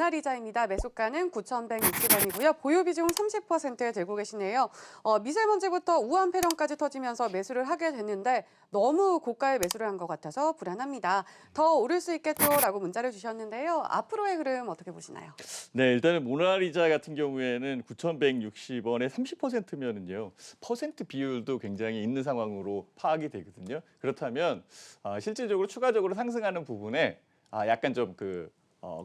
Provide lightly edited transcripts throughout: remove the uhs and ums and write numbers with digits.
모나리자입니다. 매수가는 9,160원이고요. 보유 비중 30%에 들고 계시네요. 미세먼지부터 우한 폐렴까지 터지면서 매수를 하게 됐는데 너무 고가에 매수를 한 것 같아서 불안합니다. 더 오를 수 있겠죠라고 문자를 주셨는데요. 앞으로의 흐름 어떻게 보시나요? 네, 일단은 모나리자 같은 경우에는 9,160원에 30%면은요. 퍼센트 비율도 굉장히 있는 상황으로 파악이 되거든요. 그렇다면 실질적으로 추가적으로 상승하는 부분에 약간 좀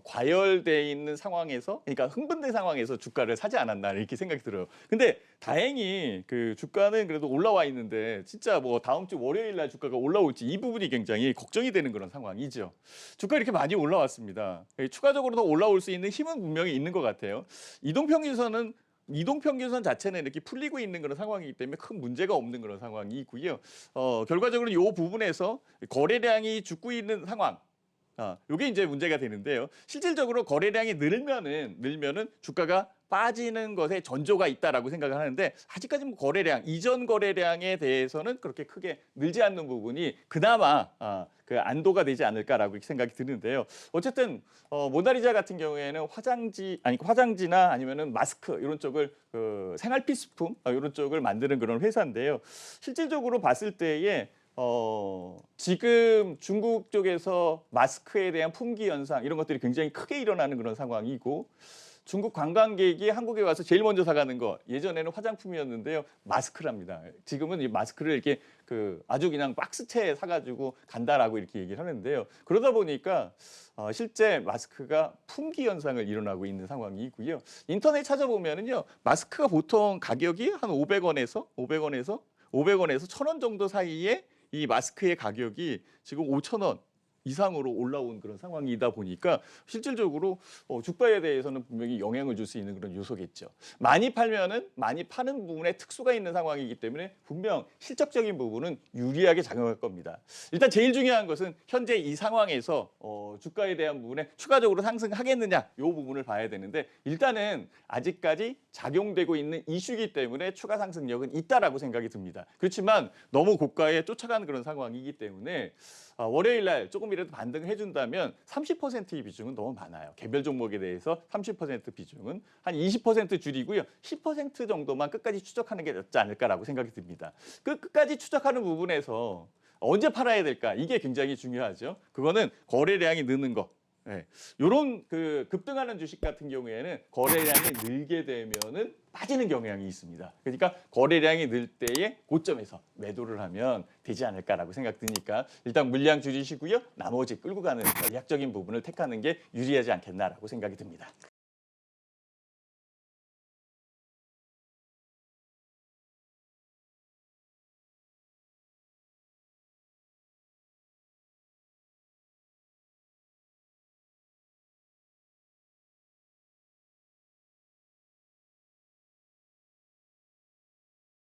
과열돼 있는 상황에서, 그러니까 흥분된 상황에서 주가를 사지 않았나 이렇게 생각이 들어요. 근데 다행히 그 주가는 그래도 올라와 있는데 진짜 뭐 다음 주 월요일 날 주가가 올라올지 이 부분이 굉장히 걱정이 되는 그런 상황이죠. 주가 이렇게 많이 올라왔습니다. 추가적으로 더 올라올 수 있는 힘은 분명히 있는 것 같아요. 이동평균선 자체는 이렇게 풀리고 있는 그런 상황이기 때문에 큰 문제가 없는 그런 상황이고요. 결과적으로 이 부분에서 거래량이 죽고 있는 상황. 요게 이제 문제가 되는데요. 실질적으로 거래량이 늘면은 주가가 빠지는 것에 전조가 있다라고 생각을 하는데 아직까지는 거래량, 이전 거래량에 대해서는 그렇게 크게 늘지 않는 부분이 그나마 그 안도가 되지 않을까라고 이렇게 생각이 드는데요. 어쨌든 모나리자 같은 경우에는 화장지나 아니면은 마스크 이런 쪽을 생활 필수품 이런 쪽을 만드는 그런 회사인데요. 실질적으로 봤을 때에 지금 중국 쪽에서 마스크에 대한 품귀 현상 이런 것들이 굉장히 크게 일어나는 그런 상황이고 중국 관광객이 한국에 와서 제일 먼저 사가는 거 예전에는 화장품이었는데요. 마스크랍니다. 지금은 이 마스크를 이렇게 아주 그냥 박스채에 사가지고 간다라고 이렇게 얘기를 하는데요. 그러다 보니까 실제 마스크가 품귀 현상을 일어나고 있는 상황이고요. 인터넷 찾아보면은요. 마스크가 보통 가격이 한 500원에서 1,000원 정도 사이에 이 마스크의 가격이 지금 5,000원 이상으로 올라온 그런 상황이다 보니까 실질적으로 주가에 대해서는 분명히 영향을 줄 수 있는 그런 요소겠죠. 많이 팔면은 많이 파는 부분에 특수가 있는 상황이기 때문에 분명 실적적인 부분은 유리하게 작용할 겁니다. 일단 제일 중요한 것은 현재 이 상황에서 주가에 대한 부분에 추가적으로 상승하겠느냐 이 부분을 봐야 되는데 일단은 아직까지 작용되고 있는 이슈이기 때문에 추가 상승력은 있다라고 생각이 듭니다. 그렇지만 너무 고가에 쫓아가는 그런 상황이기 때문에 월요일 날 조금이라도 반등을 해준다면 30%의 비중은 너무 많아요. 개별 종목에 대해서 30% 비중은 한 20% 줄이고요. 10% 정도만 끝까지 추적하는 게 낫지 않을까라고 생각이 듭니다. 끝까지 추적하는 부분에서 언제 팔아야 될까? 이게 굉장히 중요하죠. 그거는 거래량이 느는 거. 네. 이런 급등하는 주식 같은 경우에는 거래량이 늘게 되면은 빠지는 경향이 있습니다. 그러니까 거래량이 늘 때의 고점에서 매도를 하면 되지 않을까라고 생각 드니까 일단 물량 줄이시고요. 나머지 끌고 가는 전략적인 부분을 택하는 게 유리하지 않겠나라고 생각이 듭니다.